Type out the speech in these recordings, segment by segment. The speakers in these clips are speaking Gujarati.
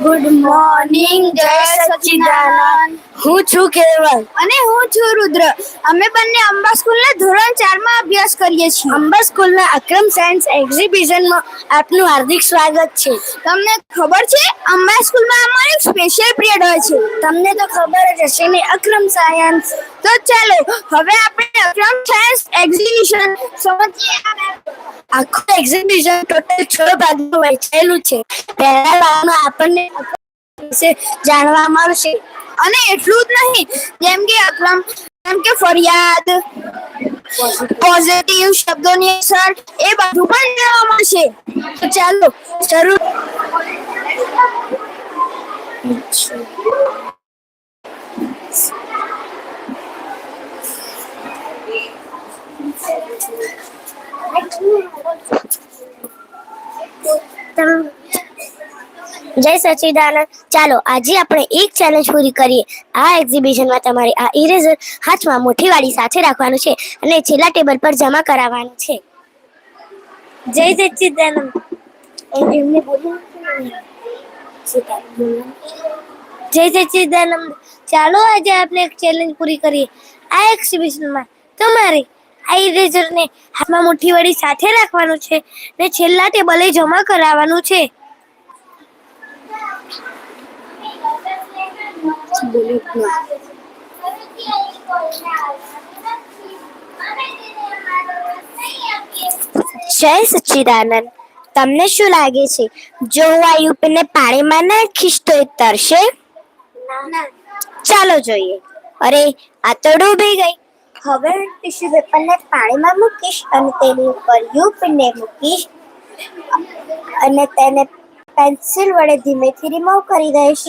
ગુડ મોર્નિંગ, જય સચ્ચિદાનંદ. હું છું કેવલ અને હું છું રુદ્ર. અમે બંને અંબા સ્કૂલના ધોરણ 4 માં અભ્યાસ કરીએ છીએ. અંબા સ્કૂલના અક્રમ સાયન્સ એક્ઝિબિશનમાં આપનું હાર્દિક સ્વાગત છે. તમને ખબર છે અંબા સ્કૂલમાં અમારો સ્પેશિયલ પિરિયડ હોય છે? તમને તો ખબર જ હશે ને, અક્રમ સાયન્સ. તો ચાલો હવે આપણે અક્રમ સાયન્સ એક્ઝિબિશન સમજીએ. આખું એક્ઝિબિશન ટોટલ 6 ભાગમાં વહેંચાયેલું છે. પહેલા ભાગમાં આપણને વિશે જાણવા મળશે. અને એટલું જ નહીં, જેમ કે ફરિયાદ, પોઝિટિવ શબ્દોની અસર, એ બધું પણ જાણવા મળશે. તો ચાલો શરૂ. જય સચ્ચિદાનંદ. ચાલો આજે આપણે એક ચેલેન્જ પૂરી કરીએ. આ એક્ઝિબિશનમાં તમારે આ ઇરેઝર હાથમાં મુઠ્ઠીવાળી સાથે રાખવાનું છે અને છેલ્લા ટેબલ પર જમા કરાવવાનું છે. જય સચ્ચિદાનંદ. એમને બોલ્યું. જય સચ્ચિદાનંદ. ચાલો આજે આપણે એક ચેલેન્જ પૂરી કરીએ. આ એક્ઝિબિશનમાં તમારે આ ઇરેઝરને હાથમાં મુઠ્ઠીવાળી સાથે રાખવાનું છે ને છેલ્લા ટેબલે જમા કરાવવાનું છે. જય સચ્ચિદાનંદ. તમને શું લાગે છે, જો હું આ યુપીને પાણીમાં નાખીશ તો એ તરશે? ચાલો જોઈએ. અરે, આ તો ડૂબી ગઈ. હવે ટીશ્યુ પેપરને પાણીમાં મૂકીશ અને તેની ઉપર યુપીને મૂકીશ અને તેને પેન્સિલ વડે ધીમેથી રિમૂવ કરી દઈશ.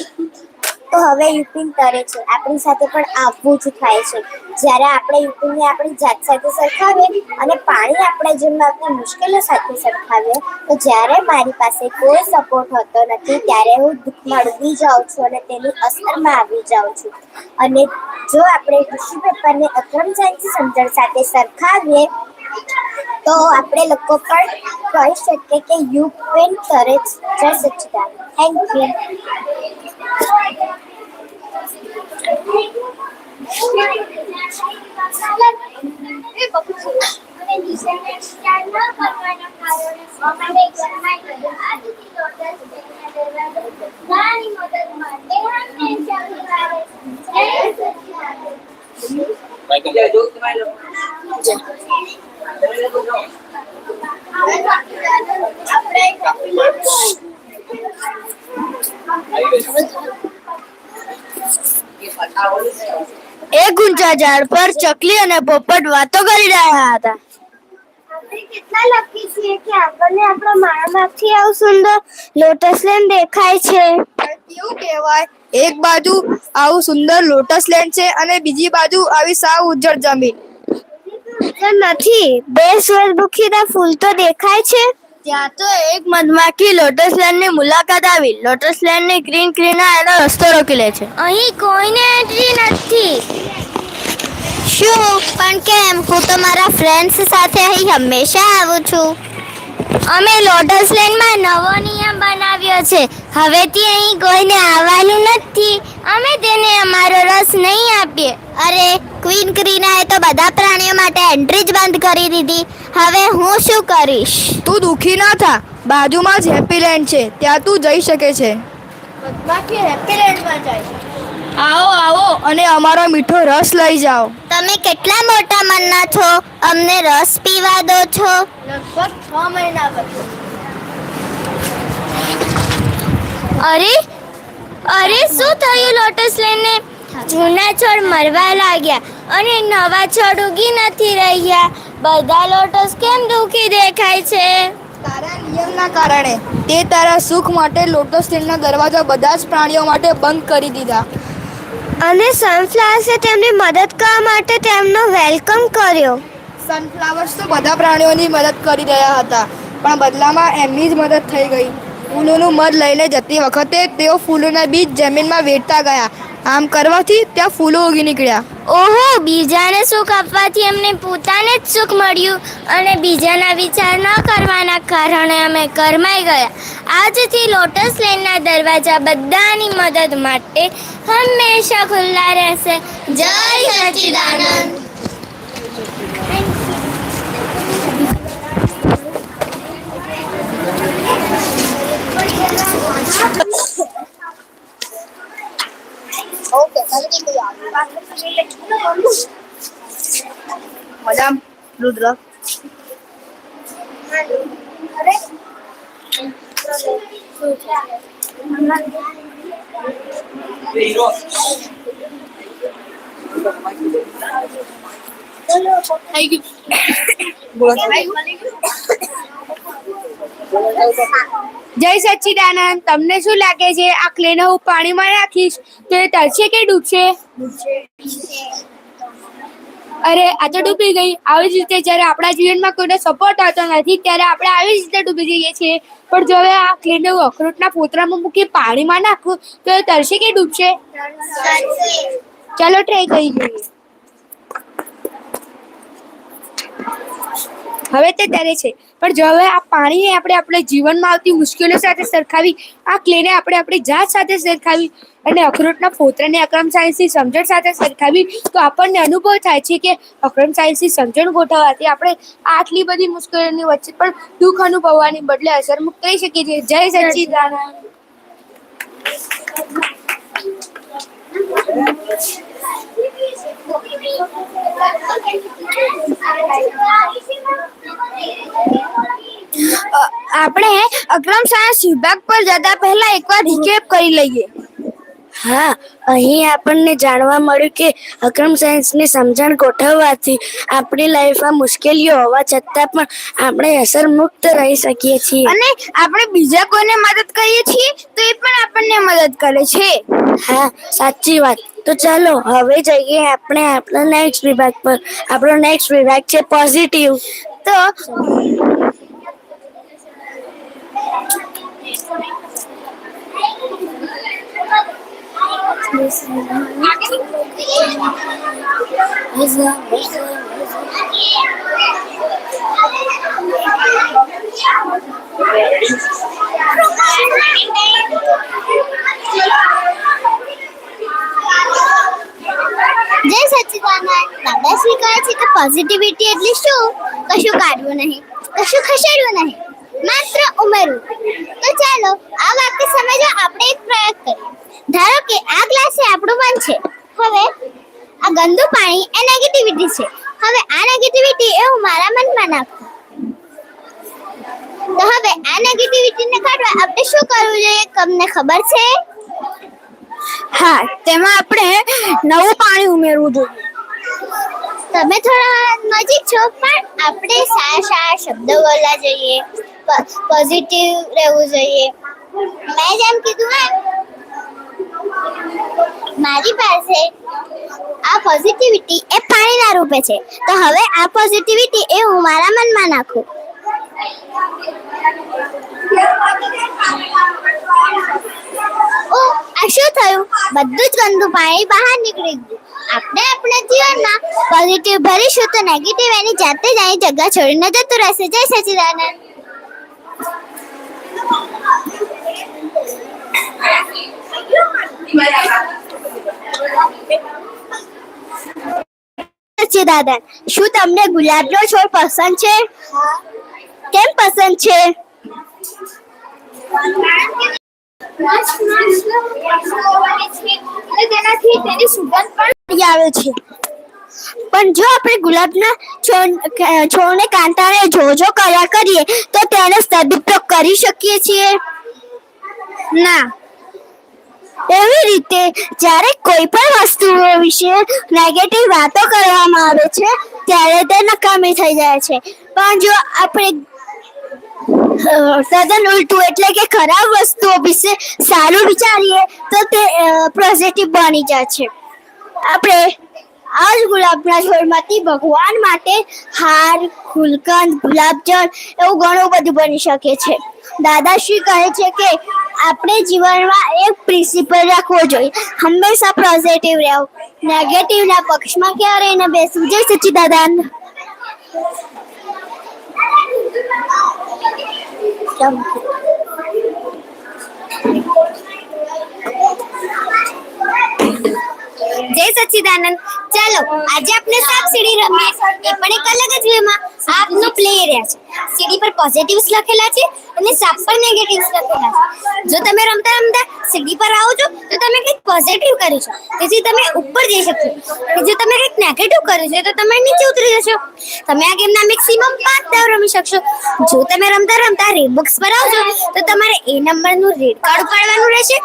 તો હવે યુપિન તરે છે. આપણી સાથે પણ આવું જ થાય છે. જ્યારે આપણે યુપિનને આપણી જાત સાથે સરખાવીએ અને પાણી આપણા જીવનમાં આવતી મુશ્કેલીઓ સાથે સરખાવીએ, તો જ્યારે મારી પાસે કોઈ સપોર્ટ હોતો નથી ત્યારે હું દુઃખમાં ડૂબી જાઉં છું અને તેની અસરમાં આવી જાઉં છું. અને જો આપણે ટિશ્યુ પેપરને અક્રમ સાયન્સની સમજણ સાથે સરખાવીએ તો આપણે લોકો પણ કહી શકીએ કે યુપિન તરે છે. જય સચ્ચિદાનંદ. Thank you. એક ઊંચા ઝાડ પર ચકલી અને પોપટ વાતો કરી રહ્યા હતા. આપણે કેટલા લકી છીએ કે આપણને આપણા માળામાંથી આવું સુંદર લોટસ લેન્ડ દેખાય છે. કેવું કહેવાય, એક બાજુ આવું સુંદર લોટસ લેન્ડ છે અને બીજી બાજુ આવી સાવ ઉજ્જડ જમીન. નથી, બે સૂરજમુખીના ફૂલ તો દેખાય છે. ત્યાં તો એક મધમાખી લોટસ લેન્ડની મુલાકાત આવી. લોટસ લેન્ડની ગ્રીન ક્રીના એનો રસ્તો રોકી લે છે. અહીં કોઈને એન્ટ્રી નથી. શું પણ કેમ? હું તો મારા ફ્રેન્ડ્સ સાથે અહીં હંમેશા આવું છું. અમે લોટસ લેન્ડમાં નવો નિયમ બનાવ્યો છે. હવેથી અહીં કોઈને આવવાનું નથી. અમે તેને અમારો રસ નહીં આપીએ. અરે, ક્વીન ક્રીનાએ તો બધા પ્રાણીઓ માટે એન્ટ્રી જ બંધ કરી દીધી. હવે હું શું કરીશ? તું દુઃખી ના થા, બાજુમાં જ હેપી લેન્ડ છે, ત્યાં તું જઈ શકે છે. મધમાખી હેપી લેન્ડમાં જાય છે. આવો આવો અને અમારો મીઠો રસ લઈ જાઓ. તમે કેટલા મોટા મનના છો, અમને રસ પીવા દો છો? લગભગ 6 મહિના પછી. અરે અરે, શું થયું લોટસ લેન્ડને? જૂના છોડ મરવા લાગ્યા અને નવા છોડ ઉગી નથી રહ્યા. બધા લોટસ કેમ દુઃખી દેખાય છે? તારા નિયમના કારણે. તે તારા સુખ માટે લોટસ લેન્ડના દરવાજા બધા જ પ્રાણીઓ માટે બંધ કરી દીધા. અને સનફ્લાવર્સે તેમની મદદ કરવા માટે તેમનો વેલકમ કર્યો. સનફ્લાવર્સ તો બધા પ્રાણીઓની મદદ કરી રહ્યા હતા, પણ બદલામાં એમની જ મદદ થઈ ગઈ. ફૂલોનું મધ લઈને જતી વખતે તેઓ ફૂલોના બીજ જમીનમાં વેચતા ગયા. આમ કરવાથી ત્યાં ફૂલો ઉગી નીકળ્યા. ઓહો, બીજાને સુખ આપવાથી અમને પોતાને જ સુખ મળ્યું અને બીજાના વિચાર ન કરવાના કારણે અમે કરમાઈ ગયા. આજથી લોટસ લેનના દરવાજા બધાની મદદ માટે હંમેશા ખુલ્લા રહેશે. જય સચ્ચિદાનંદ. મજામ રુદ્ર. જય સચ્ચિદાનંદ. તમને શું લાગે છે આ ક્લેને હું પાણીમાં નાખીશ તો એ તરશે કે ડૂબશે? અરે આ તો ડૂબી ગઈ. આવી જ રીતે જ્યારે આપણા જીવનમાં કોઈનો સપોર્ટ આવતો નથી ત્યારે આપણે આવી જ રીતે ડૂબી જઈએ છીએ. પણ જો હવે આ ક્લેને હું અખરોટના પોતરામાં મૂકી પાણીમાં નાખું તો એ તરશે કે ડૂબશે? ચાલો ટ્રાય કરી જોઈએ. હવે તે તરે છે. પણ જો હવે આ પાણીને આપણે આપણા જીવનમાં આવતી મુશ્કેલીઓ સાથે સરખાવી, આ ક્લેને આપણે આપણી જાત સાથે સરખાવી અને અખરોટના ફોતરાને અક્રમ સાયન્સની સમજણ સાથે સરખાવી તો આપણને અનુભવ થાય છે કે અક્રમ સાયન્સની સમજણ ગોઠવવાથી આપણે આટલી બધી મુશ્કેલીઓની વચ્ચે પણ દુઃખ અનુભવવાની બદલે અસરમુક્ત થઈ શકીએ છીએ. જય સચ્ચિદાનંદ. આપણે અક્રમ સાયન્સ વિભાગ પર જતા પહેલા એકવાર રિકેપ કરી લઈએ. હા, અહીં આપણને જાણવા મળ્યું કે અક્રમ સાયન્સની સમજણ ગોઠવવાથી આપણી લાઈફમાં મુશ્કેલીઓ હોવા છતાં પણ આપણે અસરમુક્ત રહી શકીએ છીએ અને આપણે બીજા કોઈને મદદ કરીએ છીએ તો એ પણ આપણને મદદ કરે છે. હા, સાચી વાત. તો ચાલો હવે જઈએ આપણે આપણા નેક્સ્ટ વિભાગ પર. આપણો નેક્સ્ટ વિભાગ છે પોઝિટિવ. તો જય સચ્ચિદાનંદ. દાદાશ્રી કહે છે કે પોઝિટિવિટી એટલે શું? કશું કાઢવું નહીં, કશું ખસેડવું નહીં, માત્ર ઉમેરવું. તો ચાલો આ વાક્ય સમજવા આપણે એક પ્રયોગ કરીએ. ધારો કે આ ગ્લાસ એ આપણું મન છે. હવે આ ગંદુ પાણી એ નેગેટિવિટી છે. હવે આ નેગેટિવિટી એ હું મારા મનમાં નાખું. તો હવે આ નેગેટિવિટીને કાઢવા આપણે શું કરવું જોઈએ? તમને ખબર છે? હા, તેમાં આપણે નવું પાણી ઉમેરવું જોઈએ. તમે થોડા નજીક છો પણ આપણે સારા સારા શબ્દો બોલવા જોઈએ, પોઝિટિવ રહેવું જોઈએ. મેં જેમ કીધું એમ મારી પાસે આ પોઝિટિવિટી એ પાણીના રૂપે છે. તો હવે આ પોઝિટિવિટી એ હું મારા મનમાં નાખું. ઓ, આ શું થયું? બધું જ ગંદુ પાણી બહાર નીકળી ગયું. આપણે આપણા જીવનમાં પોઝિટિવ ભરીશું તો નેગેટિવ એની જાતે જ અહીં જગ્યા છોડીને જતું રહેશે. જય સચ્ચિદાનંદ. સચ્ચિદાનંદ, શું તમને ગુલાબનો છોડ પસંદ છે? કેમ પસંદ છે? તેનાથી તેની સુગંધ પણ આવે છે. પણ જો આપણે ગુલાબના છોડને કાંટાને જોજો કર્યા કરીએ તો તેનો સદુપયોગ કરી શકીએ છીએ? ના. એવી રીતે જ્યારે કોઈ પણ વસ્તુ વિશે નેગેટિવ વાતો કરવામાં આવે છે ત્યારે તે નકામી થઈ જાય છે. પણ જો આપણે તદ્દન ઉલટું એટલે કે ખરાબ વસ્તુઓ વિશે સારું વિચારીએ તો તે પોઝિટિવ બની જાય છે. આપણે આ જ ગુલાબના છોડમાંથી ભગવાન માટે હાર, ગુલકંદ, ગુલાબજળ એવું ઘણું બધું બની શકે છે. દાદાશ્રી કહે છે કે આપણે જીવનમાં એક પ્રિન્સિપલ રાખવો જોઈએ, હંમેશા પોઝિટિવ રહેવું, નેગેટિવ ના પક્ષમાં ક્યારેય ન બેસવું. જય સચ્ચિદાનંદ. જય સચ્ચિદાનંદ. ચાલો આજે આપણે સાપ સીડી રમીએ. એ પણ એક અલગ જ વેમાં. આપનો પ્લે એરિયા છે. સીડી પર પોઝિટિવ્સ લખેલા છે અને સાપ પર નેગેટિવ્સ લખેલા છે. જો તમે રમતા રમતા સીડી પર આવો છો તો તમે કંઈક પોઝિટિવ કરી છો, તેથી તમે ઉપર જઈ શકશો. જો તમે કંઈક નેગેટિવ કર્યું છે તો તમે નીચે ઉતરી જશો. તમે આ ગેમના મેક્સિમમ 5 દાવ રમી શકશો. જો તમે રમતા રમતા રેડ બોક્સ પર આવશો તો તમારે એ નંબરનું રેડ કાર્ડ ઉપાડવાનું રહેશે,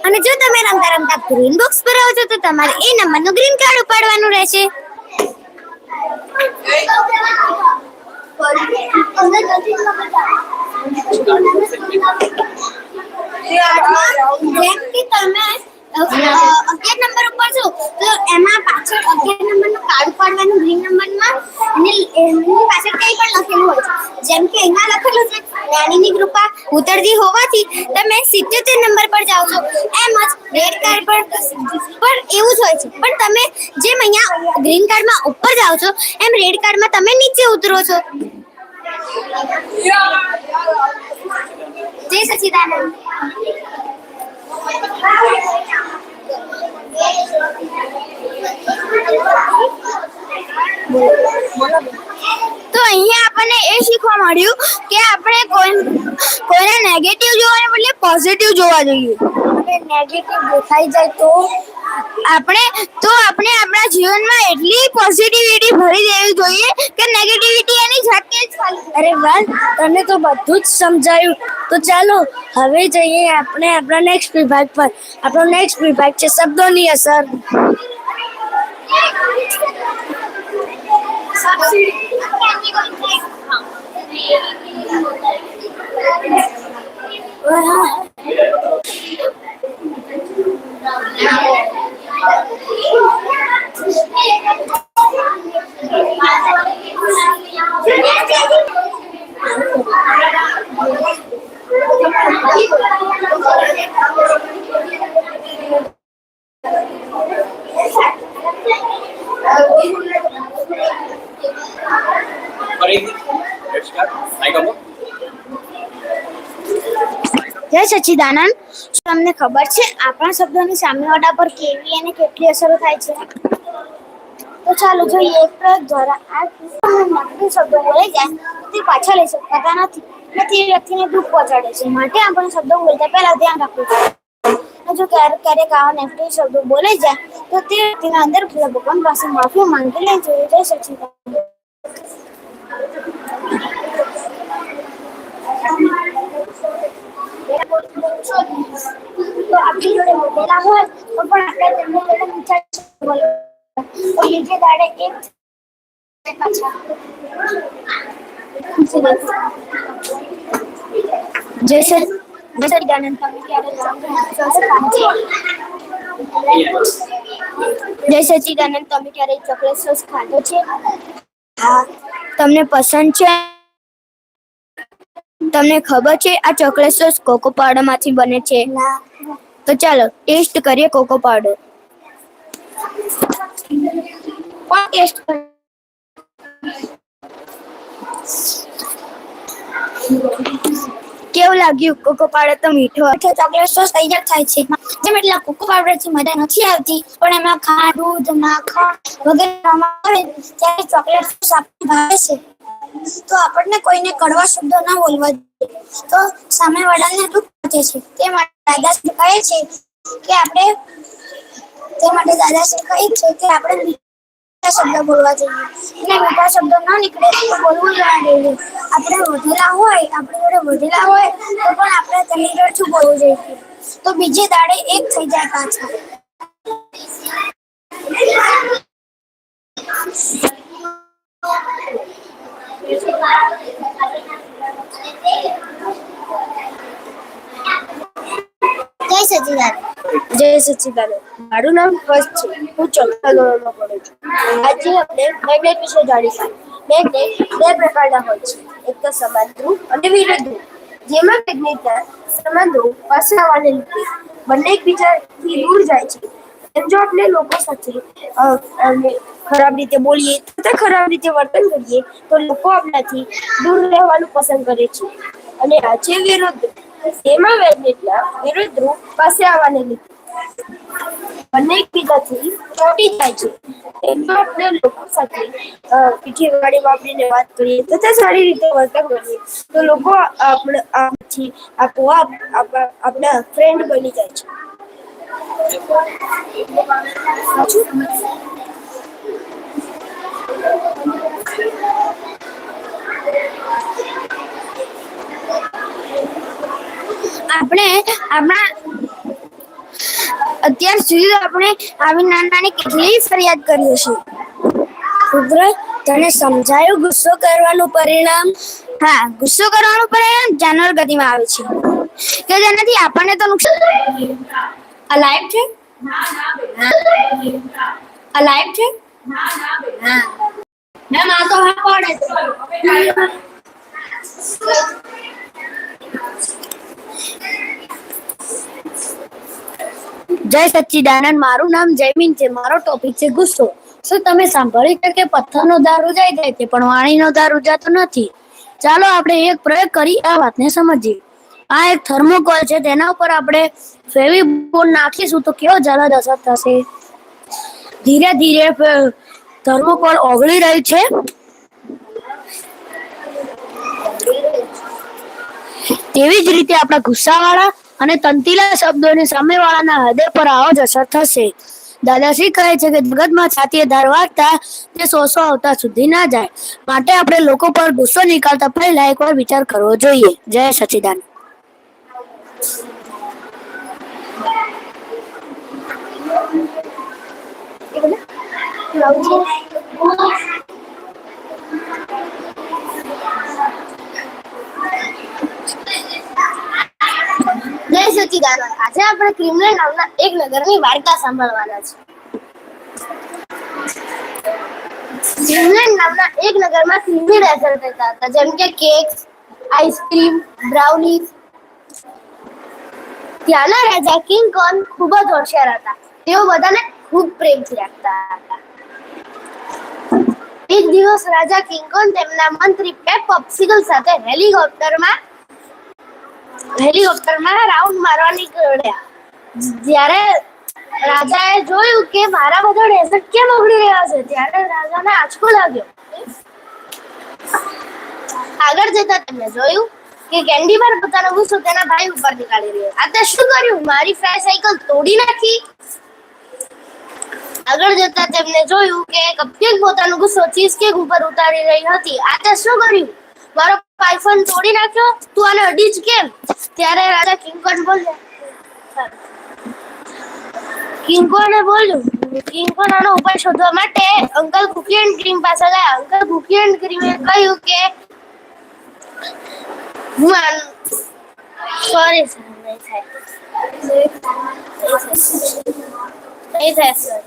અને જો તમે રમતા રમતા ગ્રીન બોક્સ પર આવશો તો તમારે એ નંબરનું ગ્રીન કાર્ડ ઉપાડવાનું રહેશે. જેમ કે તમે 11 નંબર ઉપર છો તો એમાં પાછળ 11 નંબરનું કાર્ડ ઉપાડવાનું ગ્રીન નંબરમાં, અને એની પાછળ કંઈ પણ લખેલું હોય છે. જેમ કે અહીંયા લખેલું છે નાનીની કૃપા ઉતરતી હોવાથી તમે 77 નંબર પર જાઓ છો. એમ જ રેડ કાર્ડ પર પણ એવું જ હોય છે, પણ તમે જેમ અહીંયા ગ્રીન કાર્ડમાં ઉપર જાઓ છો એમ રેડ કાર્ડમાં તમે નીચે ઉતરો છો. જય સચ્ચિદાનંદ. તો અહીંયા આપણને એ શીખવા મળ્યું કે આપણે કોઈને નેગેટિવ જોવાને બદલે પોઝિટિવ જોવા જોઈએ. નેગેટિવ દેખાઈ જાય તો આપણે આપણા જીવનમાં એટલી પોઝિટિવિટી ભરી દેવી જોઈએ કે નેગેટિવિટી એની જાતે જ ખાલી. અરે વાહ, તને તો બધું જ સમજાયું. તો ચાલો હવે જઈએ આપણે આપણા નેક્સ્ટ વિભાગ પર. આપણો નેક્સ્ટ વિભાગ છે શબ્દોની અસર. જય સચ્ચિદાનંદ. તમને ખબર છે આપણા શબ્દોની સામેવાળા પર કેવી અને કેટલી અસરો થાય છે? તો ચાલો જોઈએ. એક પ્રયોગ દ્વારા આ નેગેટિવ શબ્દો બોલાઈ જાય તો તે પાછા લઈ શકતા નથી અને તે વ્યક્તિને દુઃખ પહોંચાડે છે. માટે આપણે શબ્દો બોલતા પહેલા ધ્યાન રાખવું જોઈએ. જો ક્યારેક આવા નેગેટિવ શબ્દો બોલાઈ જાય તો તે વ્યક્તિના અંદર ભગવાન પાસે માફી માંગી લેવી જોઈએ. જય સચ્ચિદાનંદ. તો આપણી જોડે બોલેલા હોય તો પણ આપણે તેમને જોડે મીઠા બોલે તો બીજે દાડે એક પાછા. જય સચ્ચિદાનંદ. જય સચ્ચિદાનંદ. તમે ક્યારેય ચોકલેટ સોસ ખાધો છે? હા. તમને પસંદ છે? તમને ખબર છે આ ચોકલેટ સોસ કોકો પાવડર માંથી બને છે? તો ચાલો ટેસ્ટ કરીએ કોકો પાવડર. પણ ટેસ્ટ કેવું લાગ્યું? કોકો પાવડર તો મીઠો ચોકલેટ સોસ તૈયાર થાય છે. જેમ એટલે કોકો પાવડર થી મજા નથી આવતી, પણ એમાં ખાંડ, દૂધ, માખણ વગેરે આવે ત્યારે ચોકલેટ સોસ આપણને ભાવે છે. તો આપણને કોઈને કડવા શબ્દો ના બોલવા જોઈએ, તો સામેવાળાને દુઃખ પહોંચે છે. તે માટે દાદાશ્રી કહે છે કે આપણે મીઠા શબ્દો બોલવા જોઈએ. અને મીઠા શબ્દો ન નીકળે તો બોલવું ના જોઈએ. આપણે વધેલા હોય તો પણ આપણે તેની જોડે શું બોલવું જોઈએ તો બીજે દાડે એક થઈ જાય પાછા. જય સચ્ચિદાનંદ. જય સચ્ચિદાનંદ. મારું નામ હર્ષ છે. હું ચોથા ધોરણમાં ભણું છું. આજે આપણે મેગ્નેટ વિશે જાણીશું. મેગ્નેટ બે પ્રકારના હોય છે, એક તો સમાન ધ્રુવ અને વિરુદ્ધ ધ્રુવ. જેમાં વેદના સંબંધો પાસાવાને લીધે બંને એકબીજાથી દૂર જાય છે. એમ જો આપણે લોકો સાથે ખરાબ રીતે બોલીએ તથા ખરાબ રીતે વર્તન કરીએ તો લોકો આપણાથી દૂર રહેવાનું પસંદ કરે છે. અને આજે વિરુદ્ધ તેમાં વેદના વિરુદ્ધ રૂપ પાસે આવવાને લીધે બંને એકબીજાથી ચોટી જાય છે. એમાં આપણે લોકો સાથે પીઠી વાળી વાપરીને વાત કરીએ તથા સારી રીતે વર્તન કરીએ તો લોકો આપોઆપ આપણા ફ્રેન્ડ બની જાય છે. આપણે આપણા અત્યાર સુધી આપણે આવી નાની કેટલી ફરિયાદ કરી છે. કુદરત તને સમજાયું ગુસ્સો કરવાનું પરિણામ? હા, ગુસ્સો કરવાનું પરિણામ જાનવર ગતિમાં આવે છે કે જેનાથી આપણને તો નુકસાન અલાઈવ છે. અલાઈવ છે. મેમ આ તો હા પડે જય સચ્ચિદાનંદ. મારું નામ જયમીન છે. મારો ટોપિક છે ગુસ્સો. શું તમે સાંભળ્યું છે કે પથ્થરનો દાર ઉજાઈ જાય છે પણ વાણીનો દાર ઉજાતો નથી? ચાલો આપણે એક પ્રયોગ કરી આ વાતને સમજીએ. આ એક થર્મોકોલ છે, તેના ઉપર આપણે ફેવિકોલ નાખીશું તો કેવો જલદ અસર થશે. ધીરે ધીરે થર્મોકોલ ઓગળી રહ્યું છે. તેવી જ રીતે આપણા ગુસ્સાવાળા અને તંતીલા શબ્દોની સામેવાળાના હૃદય પર આવો જ અસર થશે. દાદાશ્રી કહે છે કે જગતમાં છાતીએ ધાર વાગતા તે 100 આવતા સુધી ના જાય. માટે આપણે લોકો પર ગુસ્સો નીકળતા પહેલા એકવાર વિચાર કરવો જોઈએ. જય સચ્ચિદાનંદ. જય સચ્ચિદાનંદ. આજે આપણે ક્રિમનલ નામના એક નગરની વાર્તા સાંભળવાના છે. ક્રિમનલ નામના એક નગરમાં ક્રીમી ડેઝર્ટ રહેતા હતા, જેમ કે કેક્સ, આઈસ્ક્રીમ, બ્રાઉનીઝ. ત્યાંના રાજા કિંગ કોંગ ખૂબ જ હોશિયાર હતા. તેઓ બધાને ખૂબ પ્રેમથી રાખતા હતા. એક દિવસ રાજા કિંગ કોંગ તેમના મંત્રી પેપ પોપ્સિકલ સાથે હેલિકોપ્ટરમાં રાઉન્ડ મારવા નીકળ્યા. જ્યારે રાજાએ જોયું કે મારા બધા ડેઝર્ટ કેમ ઓગળી રહ્યા છે, ત્યારે રાજાને આંચકો લાગ્યો. આગળ જતા તેમને જોયું કે કેન્ડી બાર પોતાનો ગુસ્સો તેના ભાઈ ઉપર નીકાળી રહ્યો. આ તે શું કર્યું? મારી ફ્રાય સાયકલ તોડી નાખી. આગળ જતા તેમને જોયું કે કપકેક પોતાનો ગુસ્સો ચીઝકેક ઉપર ઉતારી રહી હતી. આ તે શું કર્યું? મારો આઈફોન તોડી નાખ્યો. તું આને અડી જ કેમ? ત્યારે રાજા કિંગકોંગ બોલ્યું. કિંગકોંગ આનો ઉપાય શોધવા માટે અંકલ કુકી એન્ડ ક્રીમ પાસે ગયા. અંકલ કુકી એન્ડ ક્રીમે કહ્યું કે સોરી સર, નહીં થાય સર.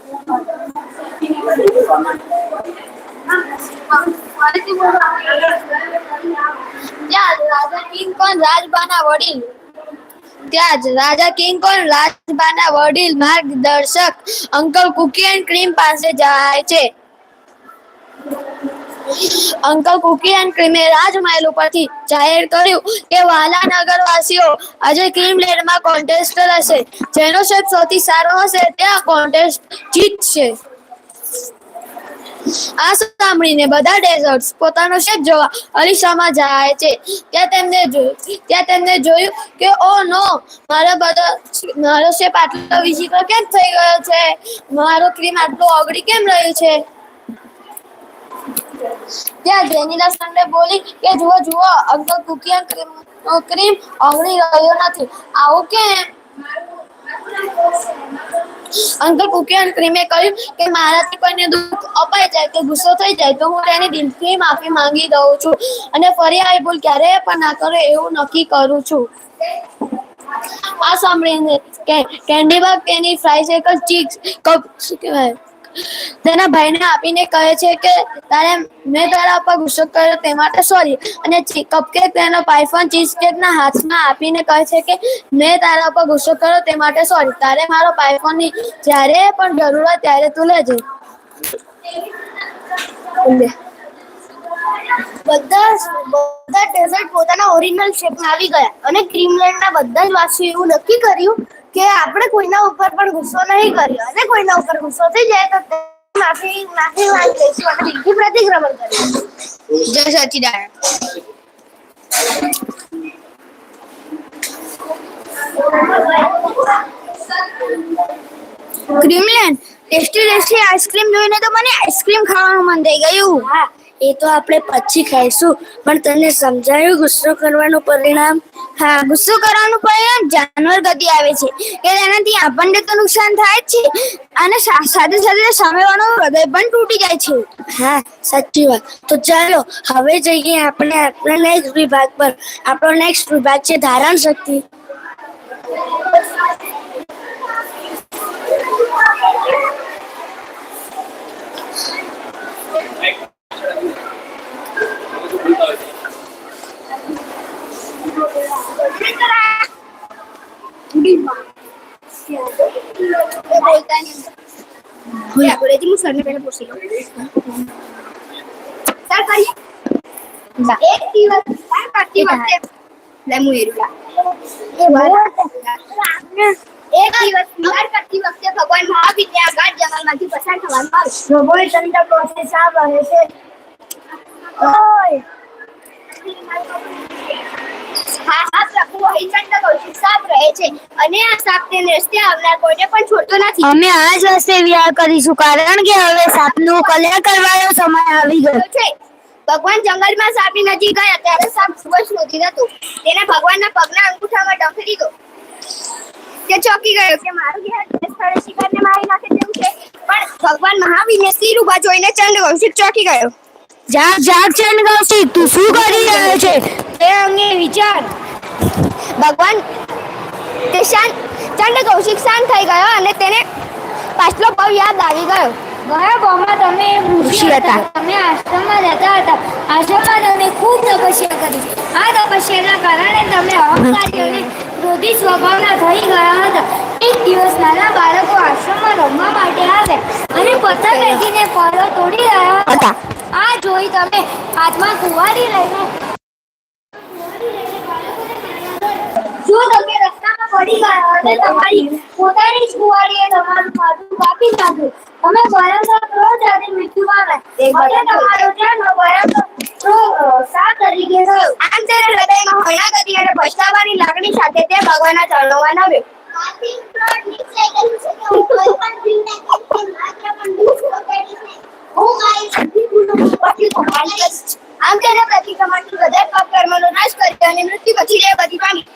ત્યાં જ રાજા કિંગ કોંગ રાજબાના વડીલ માર્ગદર્શક અંકલ કુકી એન્ડ ક્રીમ પાસે જાય છે. અંકલ કુકી એન્ડ ક્રીમે રાજમહેલ ઉપરથી જાહેર કર્યું કે વહાલા નગરવાસીઓ, આજે ક્રીમ લેન્ડમાં કોન્ટેસ્ટ હશે. જેનો શેપ સૌથી સારો હશે તે આ કોન્ટેસ્ટ જીતશે. આ સાંભળીને બધા ડેઝર્ટ્સ પોતાનો શેપ જોવા અરીસામાં જાય છે. ત્યાં તેમને જોયું કે ઓ નો, મારો શેપ આટલો વિચિત્ર કેમ થઈ ગયો છે? મારો ક્રીમ આટલો ઓગળી કેમ રહ્યું છે? ત્યાં જેનિલા સન્ડે બોલી કે જુઓ અંકલ કુકી એન્ડ ક્રીમ ઓગળી રહ્યો નથી. આવું કેમ? અંકલ કુકી એન્ડ ક્રીમે કહ્યું કે મારાથી કોઈને દુઃખ અપાઈ જાય કે ગુસ્સો થઈ જાય તો હું તેની દિલથી માફી માંગી દઉં છું અને ફરી આવી ભૂલ ક્યારેય પણ ના કરે એવું નક્કી કરું છું. આ સાંભળીને કેન્ડીબાગ તેની ફ્રાય સાયકલ ચીઝ તેના ભાઈને આપીને કહે છે કે મેં તારા ઉપર ગુસ્સો કર્યો તે માટે સોરી. અને કપકેક તેના પાયફોન ચીઝ કેકના હાથમાં આપીને કહે છે કે મેં તારા ઉપર ગુસ્સો કર્યો તે માટે સોરી. તારે મારો પાયફોનની જ્યારે પણ જરૂર હોય ત્યારે તું લેજે. બધા ડેઝર્ટ પોતાના ઓરિજિનલ શેપમાં આવી ગયા અને ક્રીમલેન્ડના બધા જ વાસીઓ એવું નક્કી કર્યું કે આપણે કોઈના ઉપર પણ ગુસ્સો નહીં કર્યો અને કોઈના ઉપર ગુસ્સો થઈ જાય તો માફી માંગી લઈશું અને દિલથી પ્રતિક્રમણ કરીશું. જય સચિદાનંદ. ક્રીમલેન્ડ ટેસ્ટી આઈસ્ક્રીમ જોઈને તો મને આઈસ્ક્રીમ ખાવાનું મન થઈ ગયું. હા, એ તો આપણે પછી ખાઈશું. પણ તને સમજાયું ગુસ્સો કરવાનું પરિણામ? હા, ગુસ્સો કરવાનું પરિણામ જાનવર ગતિ આવે છે કે તેનાથી આપણને તો નુકસાન થાય જ છે અને સાથે સાથે સામેવાળાનું હૃદય પણ તૂટી જાય છે. હા, સાચી વાત. તો ચાલો હવે જઈએ આપણે આપણા નેક્સ્ટ વિભાગ પર. આપણો નેક્સ્ટ વિભાગ છે ધારણ શક્તિ. ભગવાન મહાવીરને આ ગાઢ જંગલમાંથી પસાર થવાનું અને આ સાપ તેને રસ્તે આવનાર કોઈને પણ છોડતો નથી. અમે આ જ રસ્તે વિહાર કરીશું કારણ કે હવે સાપનું કલ્યાણ કરવાનો સમય આવી ગયો છે. ભગવાન જંગલમાં સાપની નજીક ગયા ત્યારે સાપ ખૂબ જ ક્રોધિત હતો. તેને ભગવાનના પગના અંગૂઠામાં ડંખ દીધો. તે ચોંકી ગયો કે મારું ઘેર તે સ્થળે શિકારને મારી નાખે તેવું છે. પણ ભગવાન મહાવીરને સ્થિર ઊભા જોઈને ચંદ્રવંશી ચોંકી ગયો. જાગ ચંદ્રવંશી, તું શું કરી રહ્યો છે તે અંગે વિચાર. ભગવાન ચંદ્રકૌશિક શાંત થઈ ગયો અને તેને પાછલો પગ યાદ આવી ગયો. ગયા ભાવમાં તમે ઋષિ હતા. તમે આશ્રમમાં રહેતા હતા. આશ્રમમાં તમે ખૂબ તપસ્યા કરી. આ તપસ્યાના કારણે તમે અહંકારી અને ક્રોધી સ્વભાવના થઈ ગયા હતા. એક દિવસ નાના બાળકો આશ્રમમાં રમવા માટે આવ્યા અને પથ્થર ફેંકીને પર્વત તોડી રહ્યા હતા. આ જોઈ તમે હાથમાં કુંવારી લઈને જો તમે રસ્તામાં પડી ગયા અને તમારી પોતાની જ કુંવારીએ તમારું માથું કાપી નાખ્યું, તમે ભયંકર ક્રોધ સાથે મૃત્યુ પામ્યા. અને તમારો જન્મ ભયંકર સાપ તરીકે થયો. આમ તેના હૃદયમાં હણાગતિ અને પછતાવાની લાગણી સાથે તે ભગવાનના ચરણોમાં નમ્યો. આમ તેના પ્રતિક્રમણથી બધા પાપ કર્મનો નાશ કર્યો અને મૃત્યુ પછી તે ગતિ પામી.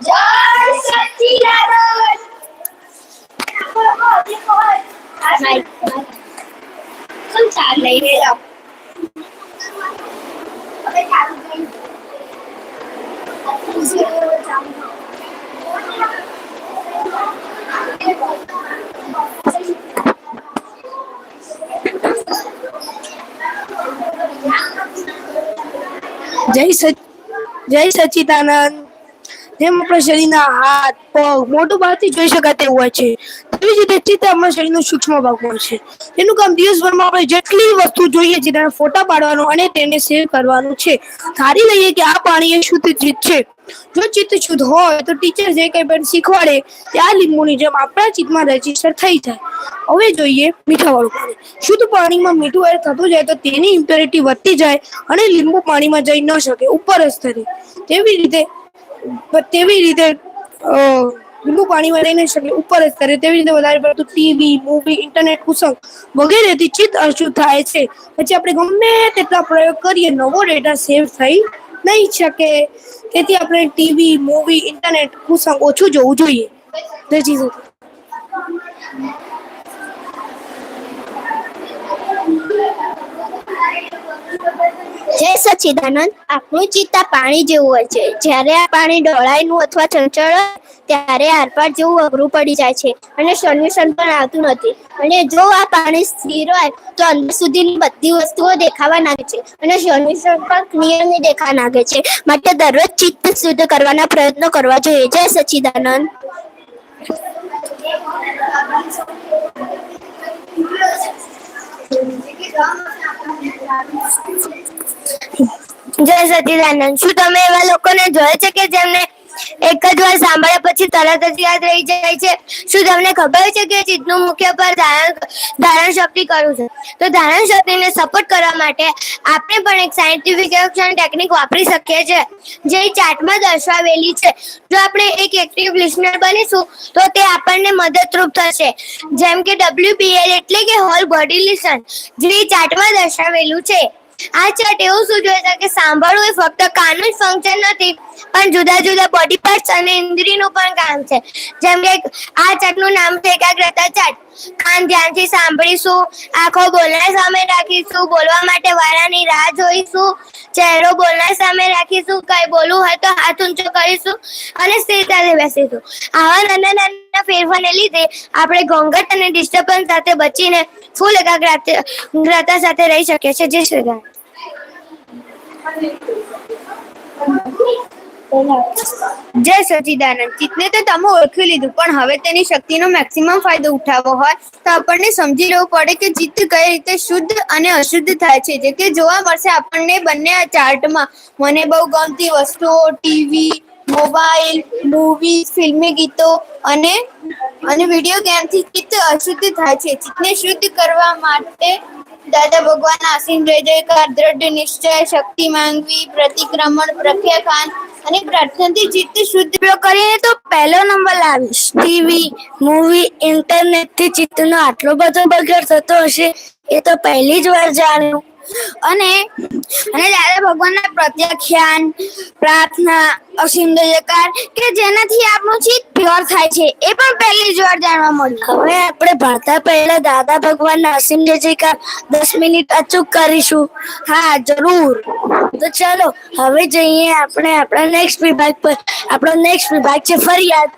જય સચ્ચિદાનંદ. ચાલ લઈને જાઓ. હવે ચાલુ કરી. જય સચ્ચિદાનંદ. જેમ આપણા શરીરના હાથ, પગ મોટું બહારથી જોઈ શકાય તેવું હોય છે, તેવી જ રીતે ચિત્ત આપણા શરીરનો સૂક્ષ્મ ભાગ હોય છે. તેનું કામ દિવસભરમાં આપણે જેટલી વસ્તુ જોઈએ છે તેના ફોટા પાડવાનો અને તેને સેવ કરવાનું છે. ધારી લઈએ કે આ પાણી એ શુદ્ધ ચિત્ત છે. જો ચિત્ત શુદ્ધ હોય તો ટીચર જે કંઈ પણ શીખવાડે તે આ લીંબુની જેમ આપણા ચિત્તમાં રજીસ્ટર થઈ જાય. હવે જોઈએ મીઠાવાળું પાણી. શુદ્ધ પાણીમાં મીઠું એડ થતું જાય તો તેની ઇમ્પ્યોરિટી વધતી જાય અને લીંબુ પાણીમાં જઈ ન શકે, ઉપર જ તરે. તેવી રીતે લીંબુ પાણીમાં રહી ન શકે, ઉપર જ તરે. તેવી રીતે વધારે પડતું ટીવી, મૂવી, ઇન્ટરનેટ, કુસંગ વગેરેથી ચિત્ત અશુદ્ધ થાય છે. પછી આપણે ગમે તેટલા પ્રયોગ કરીએ, નવો ડેટા સેવ થઈ નહીં શકે. તેથી આપણે ટીવી, મૂવી, ઇન્ટરનેટ, કુસંગ ઓછું જોવું જોઈએ. જય સચ્ચિદાનંદ. આપણું ચિત્ત પાણી જેવું હોય છે. જ્યારે આ પાણી ઢોળાયનું અથવા ચંચળ હોય ત્યારે આરપાર જેવું અઘરું પડી જાય છે અને સોલ્યુશન પણ આવતું નથી. અને જો આ પાણી સ્થિર હોય તો અંદર સુધીની બધી વસ્તુઓ દેખાવા લાગે છે અને સોલ્યુશન પણ ક્લિયરલી દેખાવા લાગે છે. માટે દરરોજ ચિત્ત શુદ્ધ કરવાના પ્રયત્નો કરવા જોઈએ. જય સચ્ચિદાનંદ. જય સચ્ચિદાનંદ. શું તમે એવા લોકોને જોયા છે કે જેમને એક જ વાર સાંભળ્યા પછી તરત જ યાદ રહી જાય છે? શું તમને ખબર છે કે ચિત્તનું મુખ્ય પર ધારણ શક્તિ કરવું છે? તો ધારણ શક્તિને સપોર્ટ કરવા માટે આપણે પણ એક સાયન્ટિફિક ટેકનિક વાપરી શકીએ છીએ, જે ચાર્ટમાં દર્શાવેલી છે. જો આપણે એક એક્ટિવ લિસનર બનીશું તો તે આપણને મદદરૂપ થશે. જેમ કે WBL એટલે કે હોલ બોડી લિસન, જે ચાર્ટમાં દર્શાવેલું છે. આ ચાર્ટ એવું સૂચવે છે કે સાંભળવું એ ફક્ત કાનનું જ ફંક્શન નથી, પણ જુદા જુદા બોડી પાર્ટ્સ અને ઇન્દ્રિયનું પણ કામ છે. જેમ કે આ ચાર્ટનું નામ છે એકાગ્રતા ચાર્ટ. કાન ધ્યાનથી સાંભળીશું, આંખો બોલનાર સામે રાખીશું, બોલવા માટે વારાની રાહ જોઈશું, ચહેરો બોલનાર સામે રાખીશું, કઈ બોલવું હોય તો હાથ ઊંચો કરીશું અને સ્થિરતાથી બેસીશું. આવા નાના નાના ફેરફારને લીધે આપણે ઘોંઘાટ અને ડિસ્ટર્બન્સ સાથે બચીને ફૂલ એકાગ્રતા સાથે રહી શકીએ છીએ. જય શ્રી રામ. જય સચ્ચિદાનંદ. ચિત્તને તો તમે ઓળખી લીધું, પણ હવે તેની શક્તિનો મેક્સિમમ ફાયદો ઉઠાવવો હોય તો આપણને સમજી લેવું પડે કે ચિત્ત કઈ રીતે શુદ્ધ અને અશુદ્ધ થાય છે. જે કે જોવા મળશે આપણને બંને આ ચાર્ટમાં. મને બહુ ગમતી વસ્તુઓ, ટીવી, મોબાઈલ, મૂવી, ફિલ્મી ગીતો અને વિડીયો ગેમથી ચિત્ત અશુદ્ધ થાય છે. ચિત્તને શુદ્ધ કરવા માટે દાદા ભગવાન અસીમ જય જયકાર, દ્રઢ નિશ્ચય, શક્તિ માંગવી, પ્રતિક્રમણ, પ્રખ્યાખાન અને પ્રાર્થનાથી ચિત્ત શુદ્ધ કરીને તો પહેલો નંબર લાવીશ. ટીવી, મૂવી, ઇન્ટરનેટ થી ચિત્તનો આટલો બધો બગાડ થતો હશે એ તો પહેલી જ વાર જાણ્યું. અને દાદા ભગવાનના પ્રત્યાખ્યાન, પ્રાર્થના, અસીમ જયકાર કે જેનાથી આપણું ચિત્ત પ્યોર થાય છે એ પણ પહેલી જ વાર જાણવા મળ્યું. હવે આપણે ભણતા પહેલા દાદા ભગવાનના અસીમ જય જયકાર 10 મિનિટ અચૂક કરીશું. હા, જરૂર. તો ચાલો હવે જઈએ આપણે આપણા નેક્સ્ટ વિભાગ પર. આપણો નેક્સ્ટ વિભાગ છે ફરિયાદ.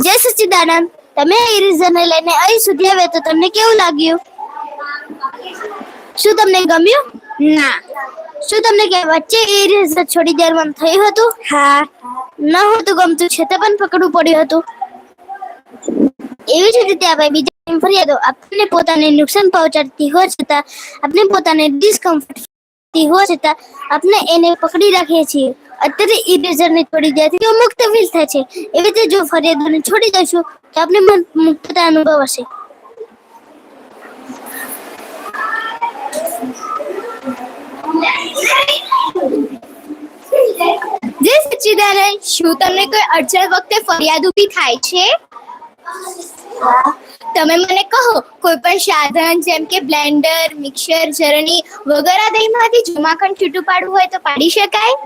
જય સચ્ચિદાનંદ. તમે ઇરેઝરને લઈને અહીં સુધી આવ્યા તો તમને કેવું લાગ્યું? શું તમને ગમ્યું? ના. શું તમને કે વચ્ચે ઇરેઝર છોડી દેવાનું થયું હતું? હા. ન હતું ગમતું છતાં પણ પકડવું પડ્યું હતું. એવી જ રીતે આપણે બીજા ફરિયાદો આપણને પોતાને નુકસાન પહોંચાડતી હોવા છતાં, આપણે પોતાને ડિસ્કમ્ફર્ટ હોવા છતાં આપણે એને પકડી રાખીએ છીએ. અત્યારે ઇરેઝરને છોડી દેવાથી મુક્ત ફીલ થાય છે. એવી રીતે જો ફરિયાદોને છોડી દઈશું તો આપણે મુક્તતા અનુભવ હશે. જય સચ્ચિદાનંદ. શું તમને કોઈ અડચણ વખતે ફરિયાદ ઊભી થાય છે? તમે મને કહો, કોઈ પણ સાધન જેમ કે બ્લેન્ડર, મિક્સર, ઝરણી વગેરે દહીંમાંથી જો માખણ છૂટું પાડવું હોય તો પાડી શકાય?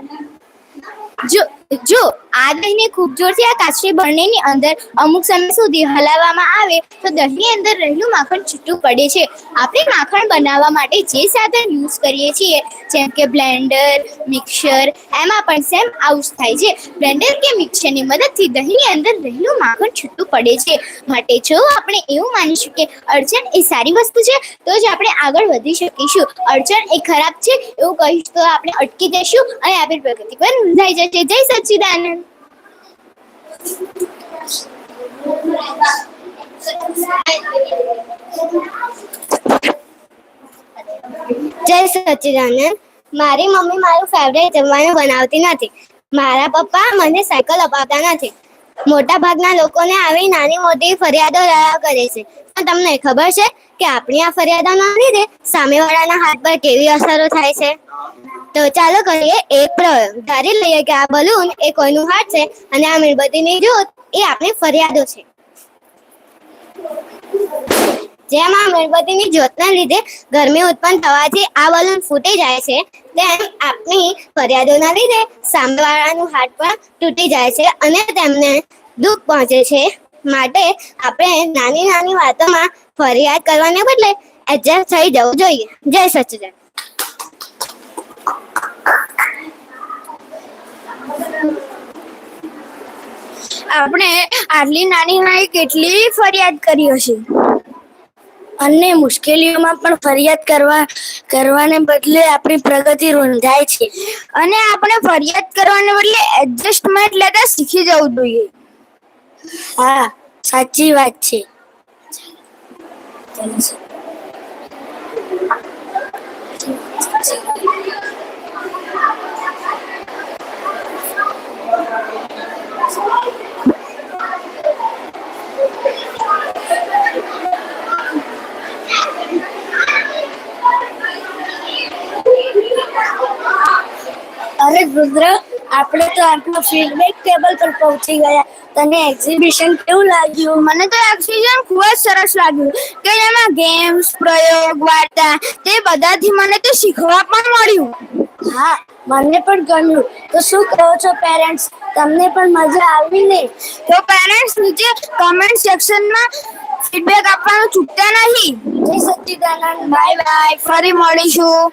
જો આ દહીંને ખૂબ જોરથી આ કાચની બરણીની અંદર અમુક સમય સુધી હલાવવામાં આવે તો દહીંની અંદર રહેલું માખણ છૂટું પડે છે. આપણે માખણ બનાવવા માટે જે સાધન યુઝ કરીએ છીએ જેમ કે બ્લેન્ડર, મિક્સર, એમાં પણ સેમ આવું જ થાય છે. બ્લેન્ડર કે મિક્સરની મદદથી દહીંની અંદર રહેલું માખણ છૂટું પડે છે. માટે જો આપણે એવું માનીશું કે અડચણ એ સારી વસ્તુ છે તો જ આપણે આગળ વધી શકીશું. અડચણ એ ખરાબ છે એવું કહીશું તો આપણે અટકી જઈશું અને આપણી પ્રગતિ પર રૂંધાઈ જશે. જય સચ્ચિદાનંદ. જય સચ્ચિદાનંદ. મારી મમ્મી મારું ફેવરેટ જમવાનું બનાવતી નથી. મારા પપ્પા મને સાયકલ અપાવતા નથી. મોટા ભાગના લોકોને આવી નાની મોટી ફરિયાદો રહ્યા કરે છે. પણ તમને ખબર છે કે આપણી આ ફરિયાદોના લીધે સામેવાળાના હાથ પર કેવી અસરો થાય છે? તો ચાલો કરીએ એક પ્રયોગ. ધારી લઈએ કે આ બલૂન એ કોઈનું હાથ છે અને આ મીણબત્તીની જ્યોત એ આપણી ફરિયાદો છે. જેમ આ મીણબત્તીની જ્યોતના લીધે ગરમી ઉત્પન્ન થવાથી આ બલૂન ફૂટી જાય છે, તેમ આપની ફરિયાદોના લીધે સામેવાળાનું હાર્ટ પણ તૂટી જાય છે અને તેમને દુઃખ પહોંચે છે. માટે આપણે નાની નાની વાતોમાં ફરિયાદ કરવાને બદલે એડજસ્ટ થઈ જવું જોઈએ. જય સચ્ચિદાનંદ. આપણે આટલી નાની નાની કેટલી ફરિયાદ કરી હશે, અને મુશ્કેલીઓમાં પણ ફરિયાદ કરવાને બદલે આપણી પ્રગતિ રૂંધાય છે. અને આપણે ફરિયાદ કરવાને બદલે એડજસ્ટમેન્ટ લેતા શીખી જવું જોઈએ. હા, સાચી વાત છે. અરે રુદ્ર, આપણે તો આપણો ફીડબેક ટેબલ પર પહોંચી ગયા. તને એક્ઝિબિશન કેવું લાગ્યું? મને તો એક્સિઝન ખૂબ જ સરસ લાગ્યું કે એમાં ગેમ્સ, પ્રયોગ, વાર્તા તે બધાથી મને તો શીખવા પણ મળ્યું. હા, મને પણ ગમ્યું. તો શું કહો છો પેરેન્ટ્સ, તમને પણ મજા આવી ને? તો પેરેન્ટ્સ નીચે કમેન્ટ સેક્શનમાં ફીડબેક આપવાનું ચૂકતા નહીં. જય સચ્ચિદાનંદ. બાય બાય, ફરી મળીશું.